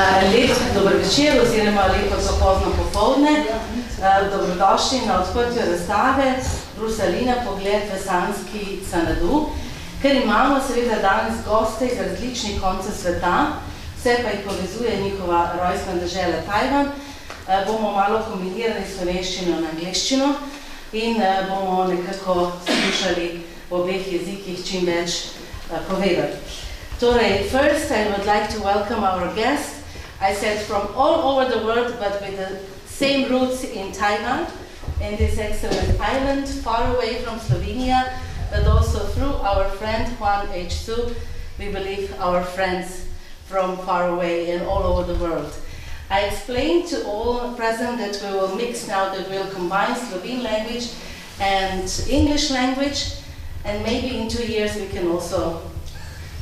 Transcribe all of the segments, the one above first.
Lep dober večer oziroma lepo popozno popoldne. Dobrodošli na odprtju razstave Brusalina pogled v Sanski Sanadu, ker imamo seveda danes goste iz različnih koncev sveta, vse pa jih povezuje njihova rojstna dežela Tajvan. Bomo malo kombinirali slovenščino in angleščino in bomo nekako skušali v obeh jezikih čim več povedati. Torej, first I would like to welcome our guest. I said from all over the world, but with the same roots in Taiwan, in this excellent island, far away from Slovenia, but also through our friend Juan H. Su, we believe our friends from far away and all over the world. I explained to all present that we will mix now, that we'll combine Slovene language and English language, and maybe in 2 years we can also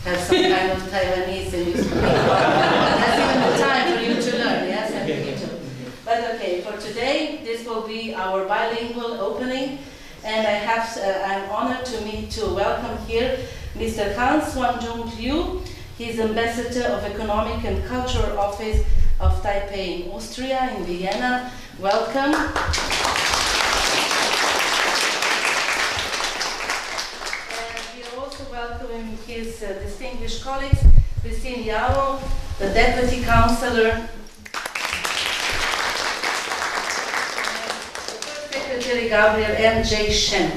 have some kind of Taiwanese and you speak. That's even the time for you to learn, yes? But okay, for today, this will be our bilingual opening, and I'm honored to welcome here Mr. Han Swanjung Liu. He's Ambassador of Economic and Cultural Office of Taipei in Austria, in Vienna. Welcome. Welcoming his distinguished colleagues, Christine Yao, the Deputy Councillor, and the First Secretary Gabriel M.J. Shen.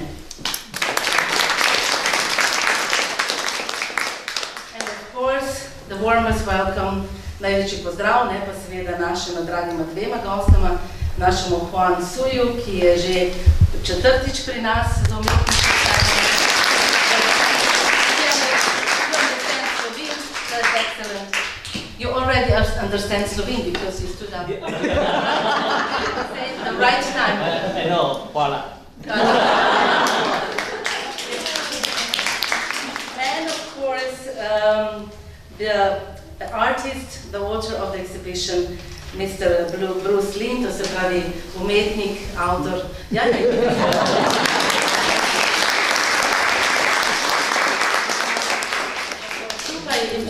And of course, the warmest welcome, največji pozdrav, ne pa seveda našima dragima dvema gostama, našemu Juan Suju, ki je že četrtič pri nas za umetniški Excellent. You already understand Slovene because you stood up. Say the right time. I know, voila. And of course, the artist, the author of the exhibition, Mr. Bruce Lin, to se pravi umetnik, autor.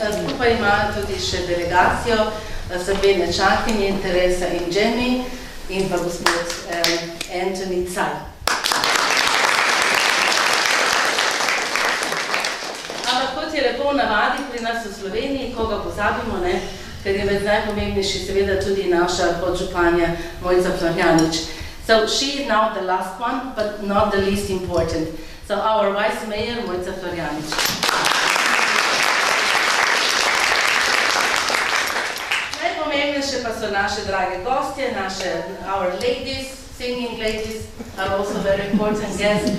Skupaj ima tudi še delegacijo Sabine Čakinje, Teresa in Jenny in pa gospod Anthony Tsai. Ampak kot je lepo navadi pri nas v Sloveniji, koga pozabimo, ne, ker je med najpomembnejši seveda tudi naša podžupanja Mojca Florjanič. So she is now the last one, but not the least important. So our vice mayor Mojca Florjanič. Najpomembnejše pa so naše drage gostje, our ladies, singing ladies are also very important guests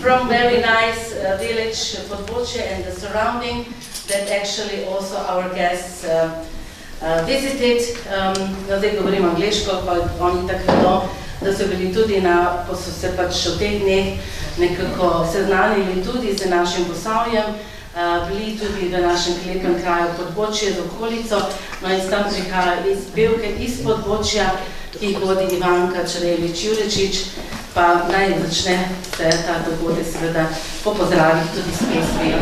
from very nice village Podbočje and the surrounding that actually also our guests visited. Zdaj govorim angleško, pa oni tako vedo, da so bili tudi so se pač v teh dneh nekako seznanili tudi z našim Posavjem, bili tudi v našem lepem kraju Podbočje z okolico, no in tam prihaja pevke iz Podbočja, ki jih vodi Ivanka Črevič-Jurečič, pa naj začne se ta dogodek seveda popozdraviti tudi s pesmijo.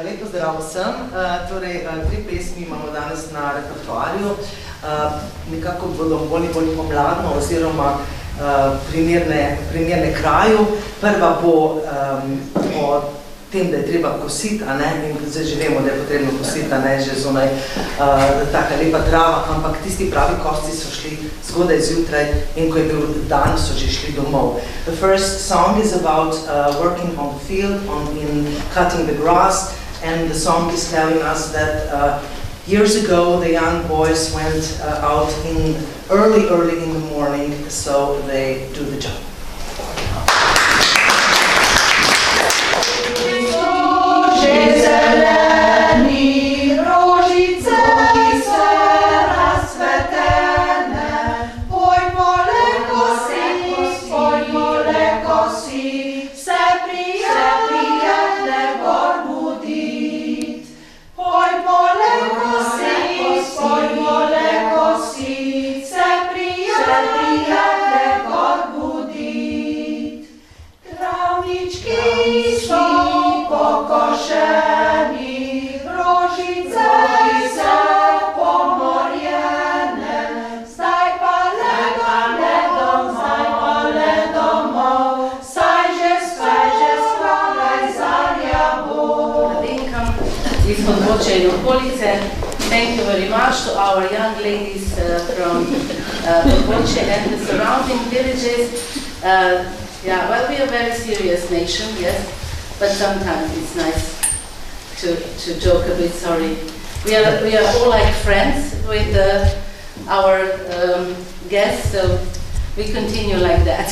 Lep pozdrav vsem. Torej, 3 pesmi imamo danes na repertoarju. Nekako bodo bolj pomladno oziroma primerne kraju. Prva bo o tem, da je treba kositi, in zdaj že vemo, da je potrebno kositi, že zunaj taka lepa trava, ampak tisti pravi kosti so šli zgodaj zjutraj in ko je bil dan, so že šli domov. The first song is about working on the field, in cutting the grass, and the song is telling us that years ago, the young boys went out early in the morning, so they do the job. Se prijatne gor budi. Podporče in okolice. Thank you very much to our young ladies from Podporče and the surrounding villages. Yeah, well, we are a very serious nation, yes, but sometimes it's nice to joke a bit, sorry. We are all like friends with our guests, so we continue like that.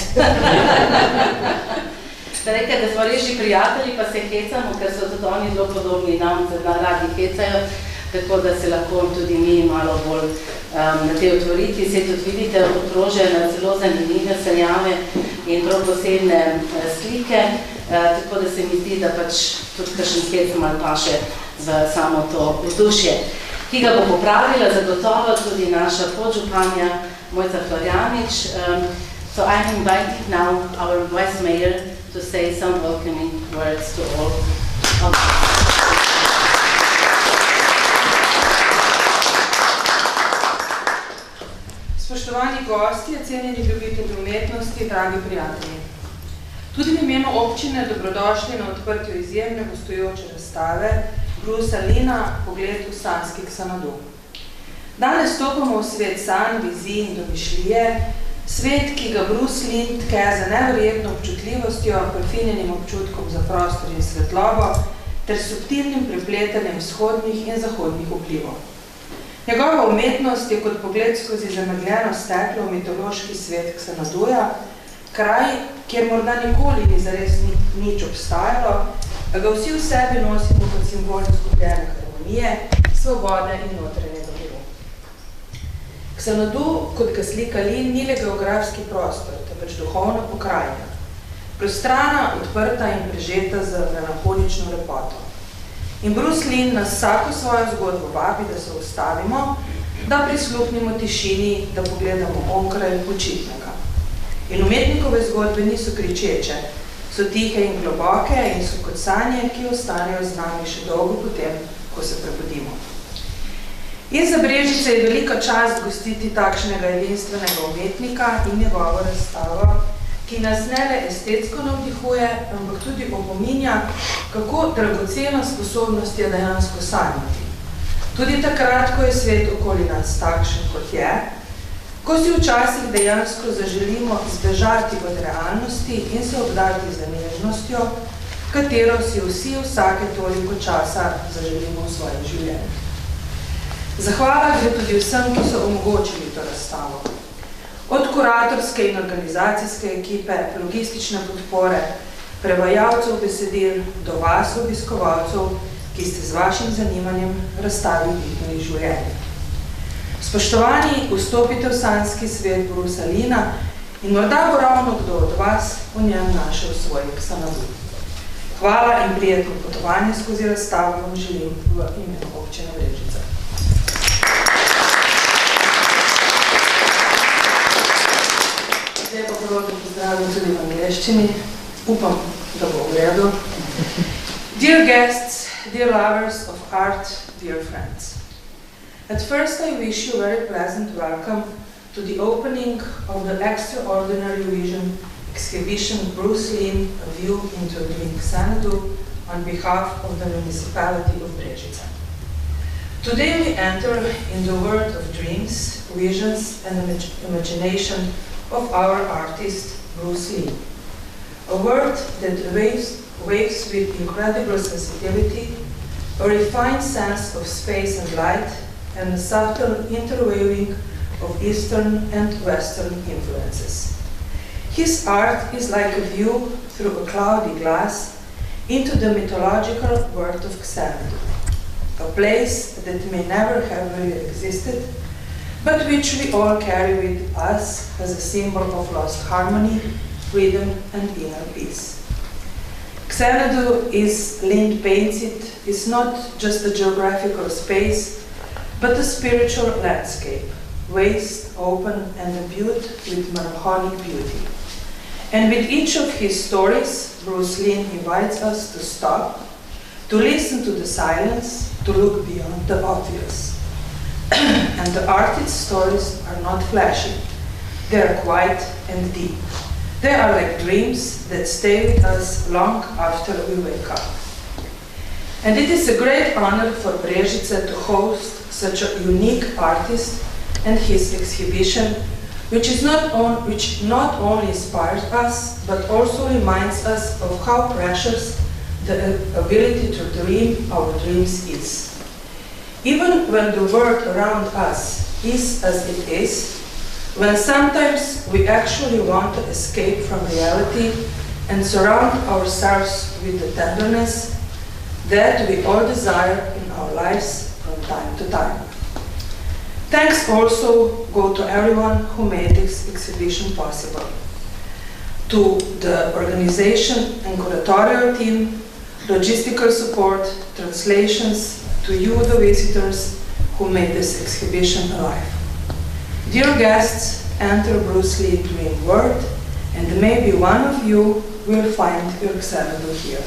Da rekaj, da smo reči prijatelji, pa se hecamo, ker so tudi oni zelo podobni nam, da radi hecajo, tako da se lahko tudi mi malo bolj na te otvoriti. Se tudi vidite, otrože na zelo zanimive sajame in prav posebne slike, tako da se mi zdi, da pač tudi kakšen hec malo paše v samo to vzdušje, ki ga bo popravila zagotovo tudi naša podžupanja Mojca Florjanič. So I'm inviting now our Vice Mayor to say some welcoming words to all of us. Spoštovani gosti, cenjeni ljubitelji umetnosti, dragi prijatelji. Tudi v imenu občine dobrodošli na odprtju izjemne gostujoče razstave Brusa Lina Pogled v sanski Xanadu. Danes stopamo v svet sanj, vizij in domišljije, svet, ki ga Bruce Lin tke za neverjetno občutljivostjo, prefinjenim občutkom za prostor in svetlobo ter subtilnim prepletanjem vzhodnih in zahodnih vplivov. Njegova umetnost je kot pogled skozi zamegljeno steklo v mitološki svet Xanaduja, kraj, kjer morda nikoli ni zares nič obstajalo, a ga vsi v sebi nosimo kot simbol izgubljene harmonije, svobode in notranjega miru. Xanadu, kot ga slika Lin, ni le geografski prostor, temveč duhovna pokrajina, prostrana, odprta in prežeta z melanholično lepoto. In Bruce Lin nas vsako svojo zgodbo vabi, da se ustavimo, da prisluhnimo tišini, da pogledamo onkraj počitnega. In umetnikove zgodbe niso kričeče, so tihe in globoke in so kot sanje, ki ostanejo z nami še dolgo potem, ko se prebudimo. In za Brežice je velika čast gostiti takšnega edinstvenega umetnika in njegovo razstavo, ki nas ne le estetsko navdihuje, ampak tudi opominja, kako dragocena sposobnost je dejansko sanjati. Tudi takrat, ko je svet okoli nas takšen, kot je, ko si včasih dejansko zaželimo zbežati od realnosti in se obdati za nežnostjo, katero si vsi vsake toliko časa zaželimo v svojem življenju. Zahvala gre tudi vsem, ki so omogočili to razstavo. Od kuratorske in organizacijske ekipe, logistične podpore, prevajalcev besedil do vas, obiskovalcev, ki ste z vašim zanimanjem razstavi videli življenje. Spoštovani, vstopite v sanski svet Brusa Lina in morda bo ravno kdo od vas v njem našel svoj Xanadu. Hvala in prijetno potovanje skozi razstavo vam želim v imenu občine Brežice. Zdaj pa prvo pozdravim tudi v angleščini. Upam, da bo v redu. Dear guests, dear lovers of art, dear friends. At first, I wish you a very pleasant welcome to the opening of the extraordinary vision exhibition Bruce Lin, A View into Dream Xanadu, on behalf of the municipality of Brežice. Today we enter in the world of dreams, visions and imagination of our artist Bruce Lin. A world that waves with incredible sensitivity, a refined sense of space and light, and a subtle interweaving of Eastern and Western influences. His art is like a view through a cloudy glass into the mythological world of Xanadu, a place that may never have really existed, but which we all carry with us as a symbol of lost harmony, freedom, and inner peace. Xanadu, as Lin paints it, is not just a geographical space, but a spiritual landscape, vast, open, and imbued with melancholic beauty. And with each of his stories, Bruce Lin invites us to stop, to listen to the silence, to look beyond the obvious. And the artist's stories are not flashy. They are quiet and deep. They are like dreams that stay with us long after we wake up. And it is a great honor for Brežice to host such a unique artist and his exhibition, which not only inspires us, but also reminds us of how precious the ability to dream our dreams is. Even when the world around us is as it is, when sometimes we actually want to escape from reality and surround ourselves with the tenderness that we all desire in our lives from time to time. Thanks also go to everyone who made this exhibition possible. To the organization and curatorial team, logistical support, translations, to you, the visitors, who made this exhibition alive. Dear guests, enter Bruce Lee Dream World, and maybe one of you will find Jörg Xanadu here.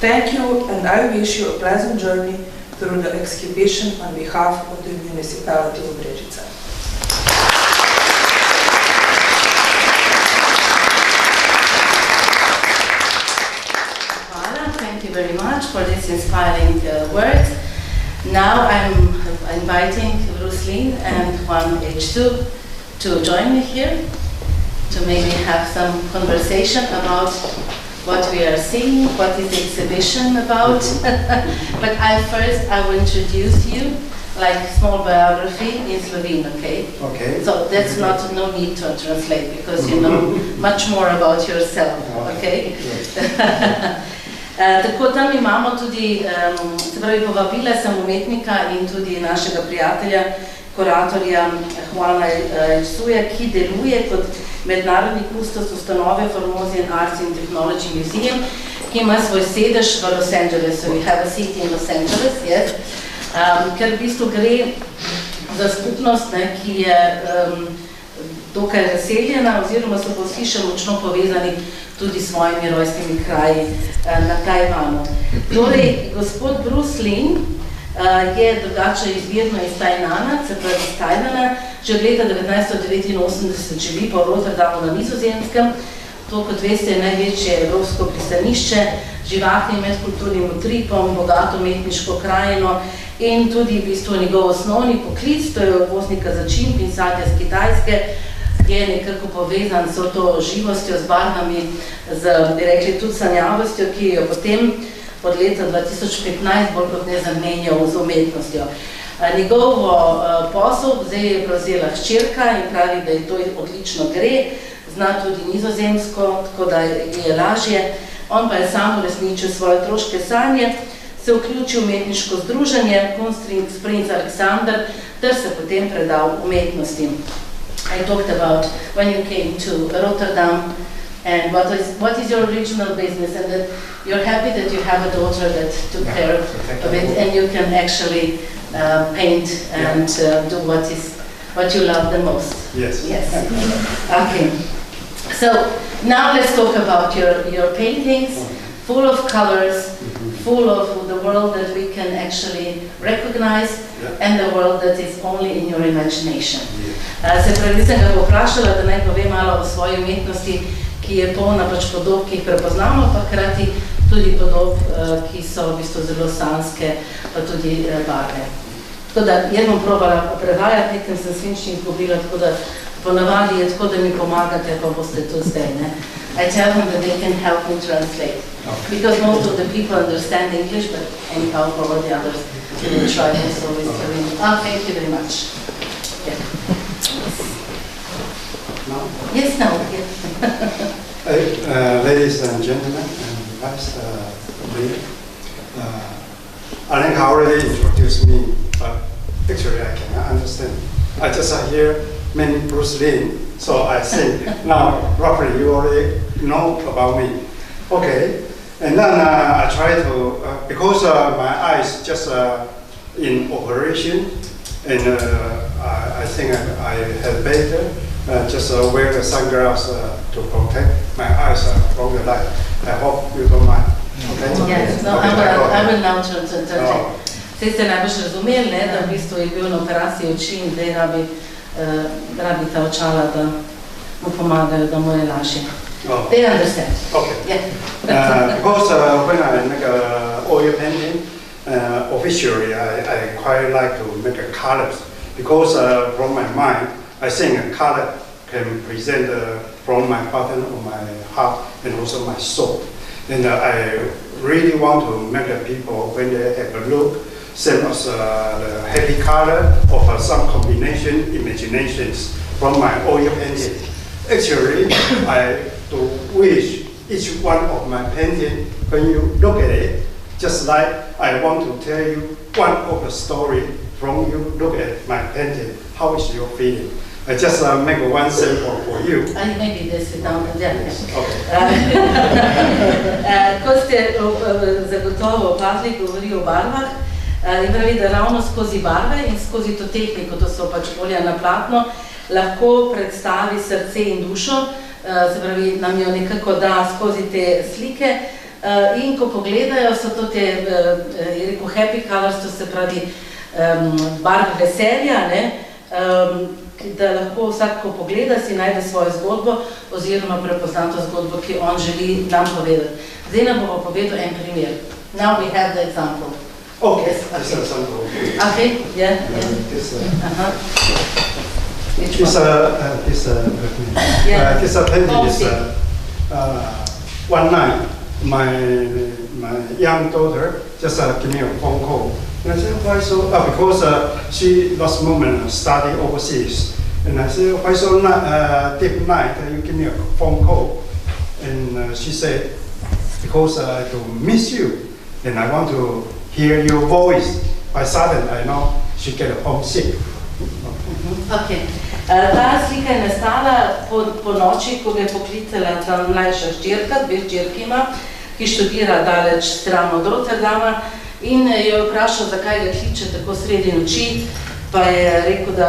Thank you, and I wish you a pleasant journey through the exhibition on behalf of the municipality of Brežice. Thank you very much for this inspiring words. Now I'm inviting Bruce Lee and Juan H2 to join me here to maybe have some conversation about what we are seeing, what is the exhibition about. But first I will introduce you like small biography in Slovene, okay? Okay. So that's no need to translate because you know much more about yourself, okay? Tako tam imamo tudi, se pravi, povabila sem umetnika in tudi našega prijatelja, kuratorja Juana H2, ki deluje kot mednarodni kustos ustanove Formosan Arts and Technology Museum, ki ima svoj sedež v Los Angelesu. We have a city in Los Angeles, yes. Ker v bistvu gre za skupnost, ki je dokaj razseljena, oziroma so pa vsi še močno povezani tudi s svojimi rojstnimi kraji na Tajvanu. Torej, gospod Bruce Lee je drugače izvirno iz Tajnana, se pravi iz Tajvana, že od leta 1989 živi po Rotterdamu na Nizozemskem. To, kot veste, je največje evropsko pristanišče, živahnim medkulturnim utripom, bogato umetniško krajino in tudi v bistvu njegov osnovni poklic, to je odvoznika začimb in sadja z Kitajske, je nekako povezan s to živostjo, z barvami, z, bi rekli, tudi sanjavostjo, ki jo potem od leta 2015 bolj kot ne zamenjal z umetnostjo. Njegovo posel zdaj je prevzela hčerka in pravi, da je to odlično gre, zna tudi nizozemsko, tako da je lažje. On pa je sam uresničil svoje otroške sanje, se vključil v umetniško združenje Kunstring Prinz Alexander, ter se potem predal umetnosti. I talked about when you came to Rotterdam and what is your original business, and that you're happy that you have a daughter that took care of it and you can actually paint and do what you love the most. Yes. Yes. Okay. So now let's talk about your paintings, full of colors, full of the world that we can actually recognize, and the world that is only in your imagination. Se pravi, sem ga poprašala, da naj pove malo o svoji umetnosti, ki je polna pač podob, ki jih prepoznamo, pa hkrati tudi podob, ki so v bistvu zelo sanske, pa tudi barve. Tako da, jaz bom probala prevajati, nekaj sem svinčni izgubila, tako da ponavadi je tako, da mi pomagate, pa boste tudi zdaj, ne? I tell them that they can help me translate. Because most of the people understand English, but anyhow, for all the others, they will try this always. Thank you very much. Yeah. No? Yes, no. Yes. Ladies and gentlemen, and vice leader, Alenka already introduced me, but actually I cannot understand. I just hear many Bruce Lee, so I think now roughly you already know about me. Okay, and then I try to, because my eyes just in operation, and I think I had better just wear the sunglasses to protect my eyes from the light. I hope you don't mind. Okay? Yes, no, I will now translate. Saj ste najbolj razumeli, ne, da v bistvu je bil na operaciji oči in zdaj rabi ta očala, da mu pomagajo, da mu je lažje. They understand. Okay. Yeah. Because when I oil painting, officially I quite like to make a colors because from my mind, I think a color can present from my bottom of my heart and also my soul. And I really want to make the people, when they have a look, same as the happy color of some combination imaginations from my oil painting. Actually, I do wish each one of my painting, when you look at it, just like I want to tell you one of the story from you look at my painting, how is your feeling? I just make one sample for you. Maybe they sit down and Okay. Kot ste zagotovo opazili, govori o barvah, in pravi, da ravno skozi barve in skozi to tehniko, to so pač olja na platno, lahko predstavi srce in dušo, se pravi, nam jo nekako da skozi te slike, in ko pogledajo, so to te, je rekel, happy colors, to se pravi barve veselja, ne, da lahko vsak, ko pogleda, si najde svojo zgodbo oziroma prepoznato zgodbo, ki on želi nam povedati. Zdaj nam bomo povedal en primer. Now we have the example. Okay, Yes, this okay. example. Okay, yeah, yeah. This, Which this, one? this painting is one night. My young daughter just give me a phone call. And I said, why so? Because she last moment study overseas. And I said, why so deep night? You give me a phone call. And she said, because I do miss you, and I want to hear your voice. By sudden, I know she get homesick. Okay. Ta slika je nastala po noči, ko ga je poklicala ta mlajša hčerka, dve hčerki ima, ki študira daleč stran od Rotterdama, in jo je vprašal, zakaj ga kliče tako sredi noči, pa je rekel, da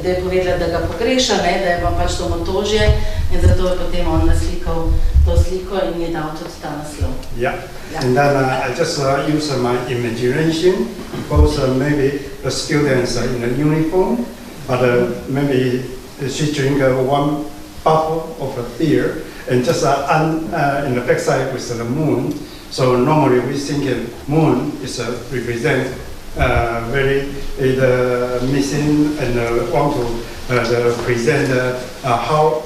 je povedala, da ga pogreša, ne, da ima pač to motožje, in zato je potem on naslikal to sliko in je dal tudi ta naslov. Yeah. And then I just use my imagination, because maybe the students are in a uniform, but maybe she drink one bottle of a beer, and just in the backside with the moon. So normally we think moon is represent very missing and want to present how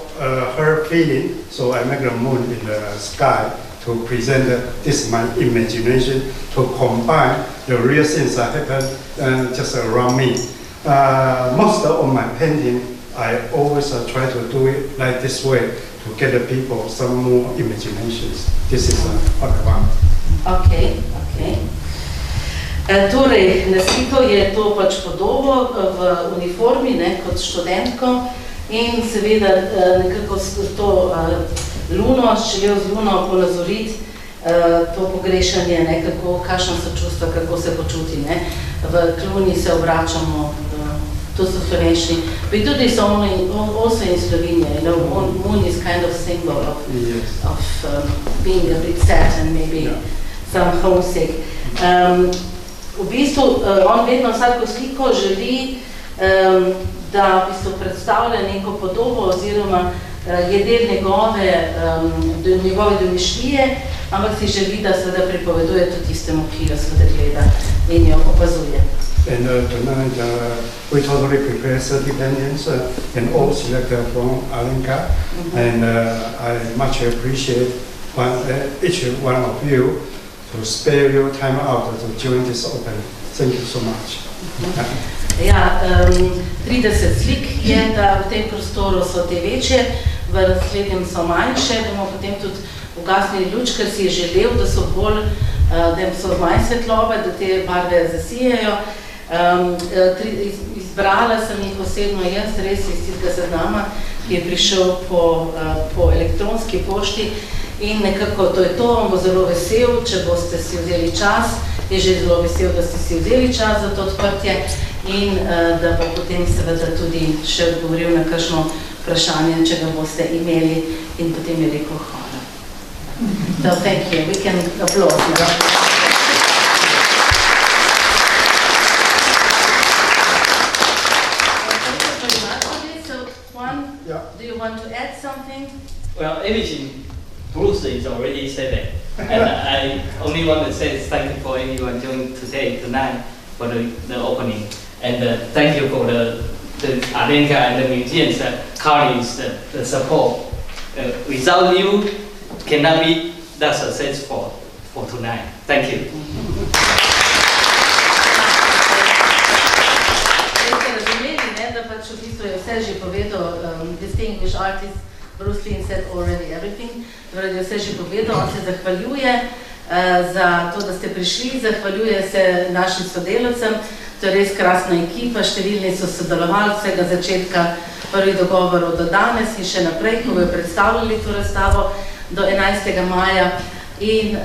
her feeling. So I make the moon in the sky to present this my imagination to combine the real things that happen just around me. Most of my painting, I always try to do it like this way to get the people some more imaginations. This is what I want. Okay, okay. Torej, naslikal je to pač podobo v uniformi, ne, kot študentko, in seveda nekako to luno, želel z luno ponazoriti to pogrešanje, ne, kako, kakšna so čustva, kako se počuti, ne. V Kluni se obračamo, to so slovenščini. But do this also in Slovenia, you know, moon is kind of symbol of, Yes. of being a bit sad and maybe some homesick. V bistvu on vedno vsako sliko želi, da v bistvu predstavlja neko podobo oziroma je del njegove domišljije, ampak si želi, da seveda pripoveduje tudi tistemu, ki jo seveda gleda in jo opazuje. And tonight we totally prepare 30 paintings and all selected from Alenka. And I much appreciate each one of you to spare your time out to join this open. Thank you so much. Ja, 30 slik je, da v tem prostoru so te večje, v naslednjem so manjše, bomo potem tudi ugasnili luč, ker si je želel, da so bolj, da so manj svetlobe, da te barve zasijajo. Izbrala sem jih osebno jaz, res iz tistega seznama, ki je prišel po elektronski pošti, in nekako to je to, on bo zelo vesel, če boste si vzeli čas, je že zelo vesel, da ste si vzeli čas za to odprtje in da bo potem seveda tudi še odgovoril na kakšno vprašanje, če ga boste imeli, in potem je rekel hvala. So thank you, we can applaud now. Yeah. Do you want to add something? Well, everything Bruce is already said that. And I only want to say thank you for anyone joining tonight for the opening. And thank you for the Alenka and the museums, colleagues, the support. Without you, cannot be that successful for tonight. Thank you. V bistvu je vse že povedal, distinguished artist Bruce Lee said already everything, torej je vse že povedal, on se zahvaljuje za to, da ste prišli, zahvaljuje se našim sodelavcem, to je res krasna ekipa, številni so sodelovali od vsega začetka prvih dogovorov do danes in še naprej, ko bojo predstavljali to razstavo do 11. maja in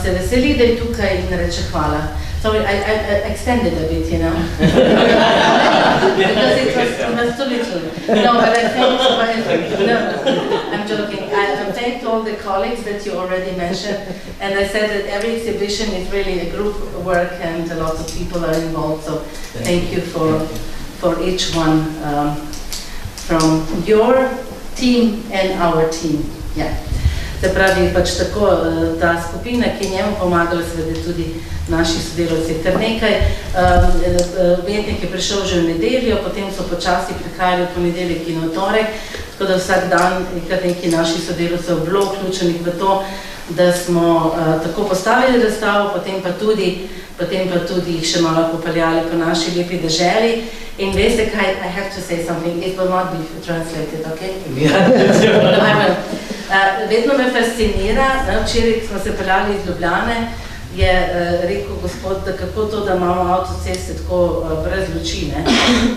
se veseli, da je tukaj in reče hvala. Sorry, I extended a bit, you know, because it was too little. No, but I thank, no, I'm joking. I thanked all the colleagues that you already mentioned, and I said that every exhibition is really a group work and a lot of people are involved, so thank you for each one from your team and our team. Yeah. Se pravi, pač tako, ta skupina, ki je njemu pomagala, seveda tudi naši sodelavci. Kar nekaj, umetnik je prišel že v nedeljo, potem so počasi prihajali v ponedeljek in v torek, tako da vsak dan je kar nekaj naših sodelavcev bilo vključenih v to, da smo tako postavili razstavo, potem pa tudi jih še malo popeljali po naši lepi deželi. In veste kaj, I have to say something, it will not be translated, okay? Vedno me fascinira, včeraj smo se peljali iz Ljubljane, je rekel gospod, da kako to, da imamo avtoceste tako brez luči,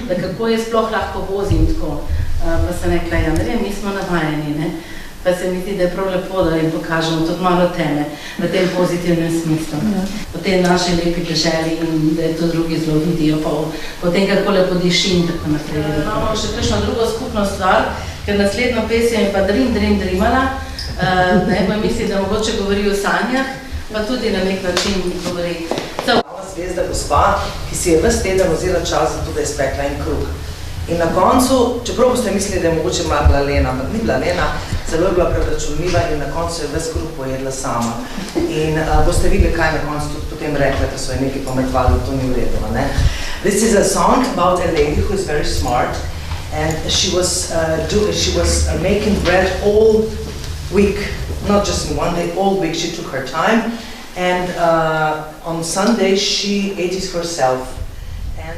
da kako je sploh lahko vozim tako. Pa sem rekla, ja, ne vem, mi smo navajeni, pa se mi zdi, da je prav lepo, da jim pokažemo tudi malo teme v tem pozitivnem smislu. Po tej naši lepi deželi in da je to drugi zelo vidijo, po tem, kako lepo diši in tako naprej. Imamo še kakšno drugo skupno stvar, ker naslednjo pesem je pa Drimala, pa mislim, da mogoče govori o sanjah, pa tudi na nek način govori. Mala zvezda gospa, ki si je ves teden vzela čas za to, da je spekla en kruh. In na koncu, čeprav boste mislili, da je mogoče bila lena, ampak ni bila lena, zelo je bila preračunljiva in na koncu je ves kruh pojedla sama. In boste videli, kaj na koncu tudi potem rekla, da so je nekaj pametvali, to ni v redu. This is a song about a lady who is very smart, and she was making bread all week, not just in one day, all week. She took her time, and on Sunday she ate it herself. And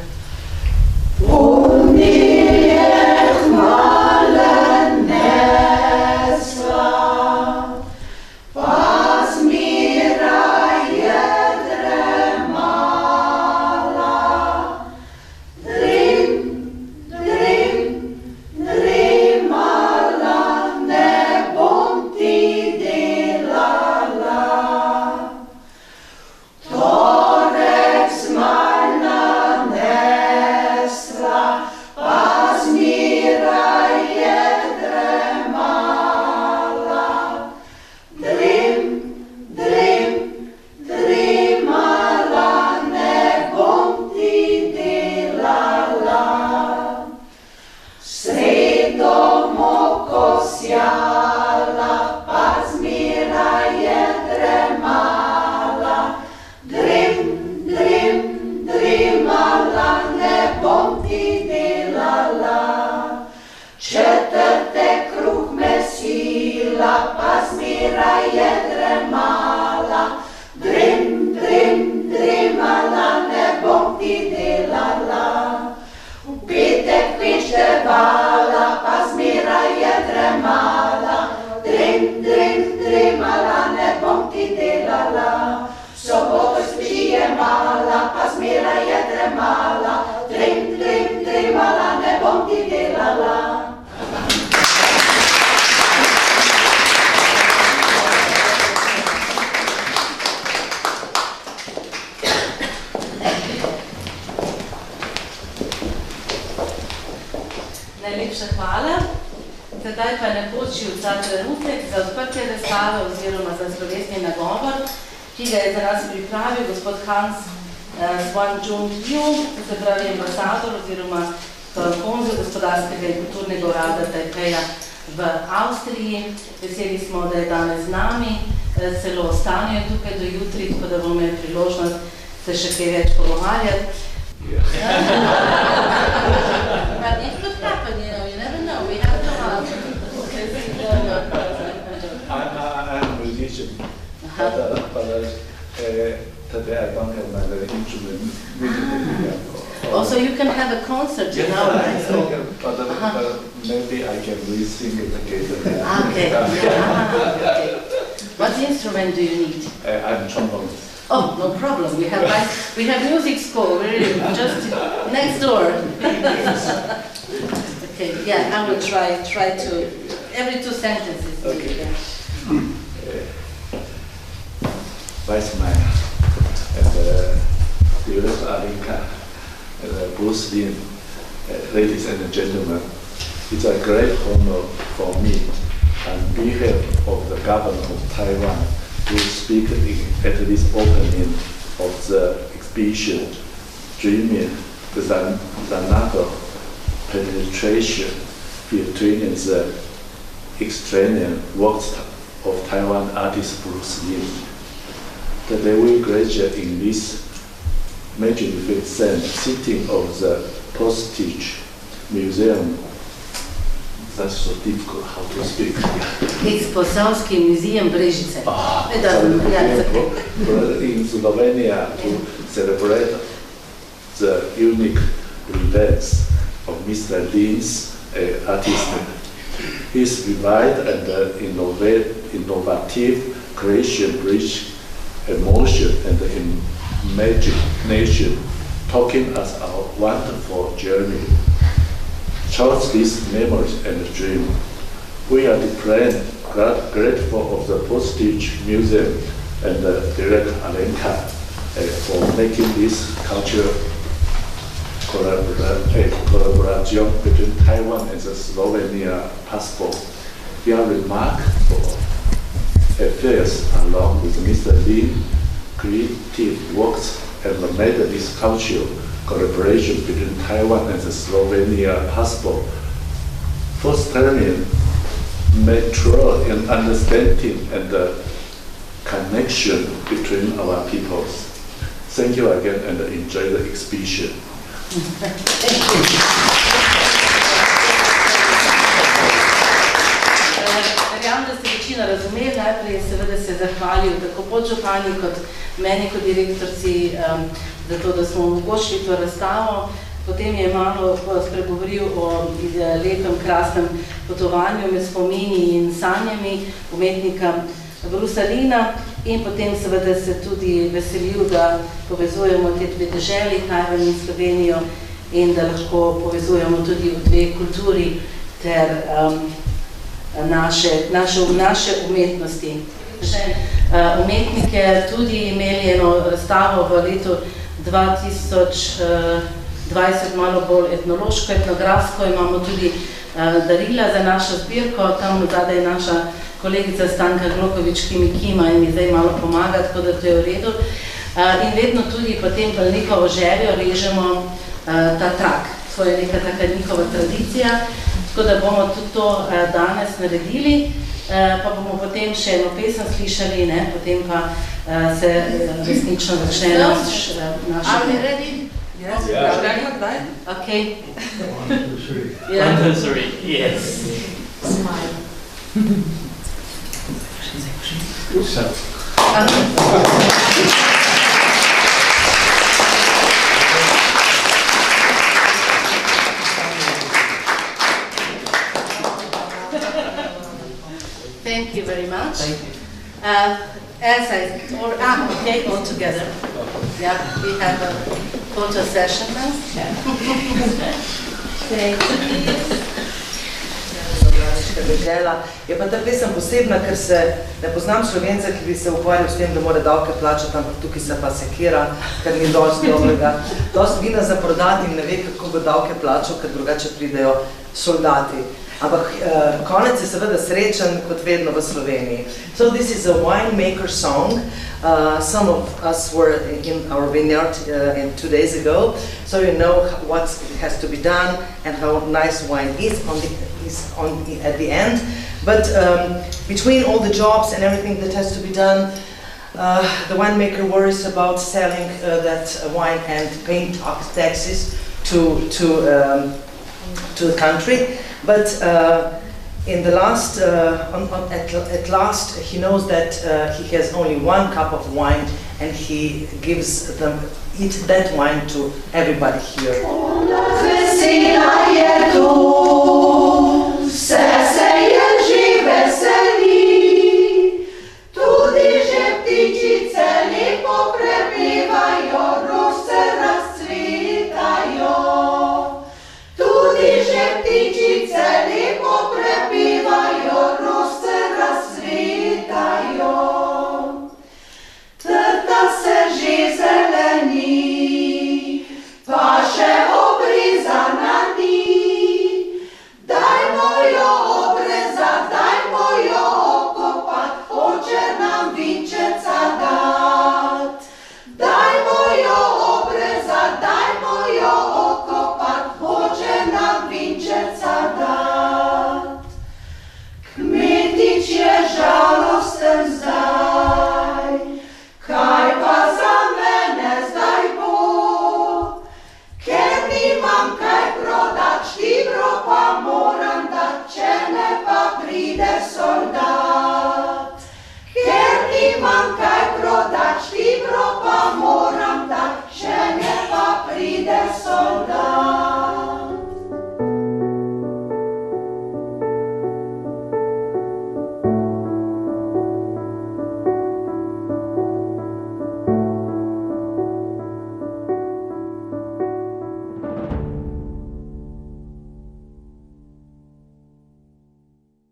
najlepša hvala. Sedaj pa je napočil ta trenutek za odprtje razstave oziroma za slovesni nagovor, ki ga je za nas pripravil gospod Hans Swan-Jung-Liu, se pravi ambasador oziroma konzul gospodarskega in kulturnega urada Tajpeja v Avstriji. Veseli smo, da je danes z nami, celo ostanejo tukaj do jutri, tako da bomo imeli priložnost se še kaj več pogovarjati. But it could happen, you know, you never know, we have to ask. I'm a musician, but today I don't have my instrument with me. Also, you can have a concert, you know, right? So, but maybe I can re-sing it together. Okay. Okay. What instrument do you need? I'm trombone. Oh, no problem. We have music school. We're just next door. Okay. Yeah, I will try to every 2 sentences. Okay. Yeah. Vice Man and Director Alenka and Bruce Lin, ladies and gentlemen, it's a great honor for me on behalf of the government of Taiwan to speak at this opening of the exhibition, Dreaming the Another Penetration between the extraordinary works of Taiwan artist Bruce Lin. Today we graduate in this magnificent sitting of the Postage Museum. That's so difficult how to speak. It's Posavski Museum Brežice. It doesn't, yeah, it's okay. In Slovenia to celebrate the unique release of Mr. Lin's artistry. His revived and innovative creation bridge emotion and imagination, talking us our wonderful journey. Cherish these memories and dreams. We are deeply grateful of the Postage Museum and Director Alenka for making this cultural collaboration between Taiwan and the Slovenia possible. We are remarkable affairs along with Mr. Lin's creative works and made this cultural collaboration between Taiwan and the Slovenia possible, fostering mutual understanding and connection between our peoples. Thank you again and enjoy the exhibition. Verjamem, da ste večina razumeli, najprej seveda se zahvalil tako podžupani kot meni kot direktorci za to, da smo omogočili to razstavo. Potem je malo spregovoril o lepem, krasnem potovanju med spomini in sanjami umetnika Brusa Lina in potem seveda se tudi veselil, da povezujemo te dve deželi, Tajvan in Slovenijo, in da lahko povezujemo tudi v dve kulturi ter naše umetnosti. Umetnike tudi imeli eno razstavo v letu 2020, malo bolj etnološko, etnografsko, imamo tudi darila za našo zbirko, tam zadaj je naša kolegica Stanka Glokovič, ki mi kima in mi zdaj malo pomaga, tako da to je v redu. In vedno tudi potem v njihovo željo režemo ta trak, to je neka taka njihova tradicija, tako da bomo tudi to danes naredili, pa bomo potem še eno pesem slišali, ne? Potem pa se resnično začne naš... Are we ready? Yes. Okay. 1, 2, 3, yes. Smile. Thank you very much. Thank you. Okay, all together. Yeah, we have a photo session now. Thank you. Je pa ta pesem posebna, ker se ne poznam Slovenca, ki bi se ukvarjal s tem, da mora davke plačati, ampak tukaj se pa sekira, ker ni dosti dobrega. Dosti vina za prodati in ne ve, kako bo davke plačal, ker drugače pridejo soldati. Ampak konec je seveda srečen, kot vedno v Sloveniji. So this is a winemaker song. Some of us were in our vineyard 2 days ago, so you know what has to be done and how nice wine is at the end. But between all the jobs and everything that has to be done, the winemaker worries about selling that wine and paying taxes to the country. But in the last, at last, he knows that he has only 1 cup of wine, and he gives them that wine to everybody here.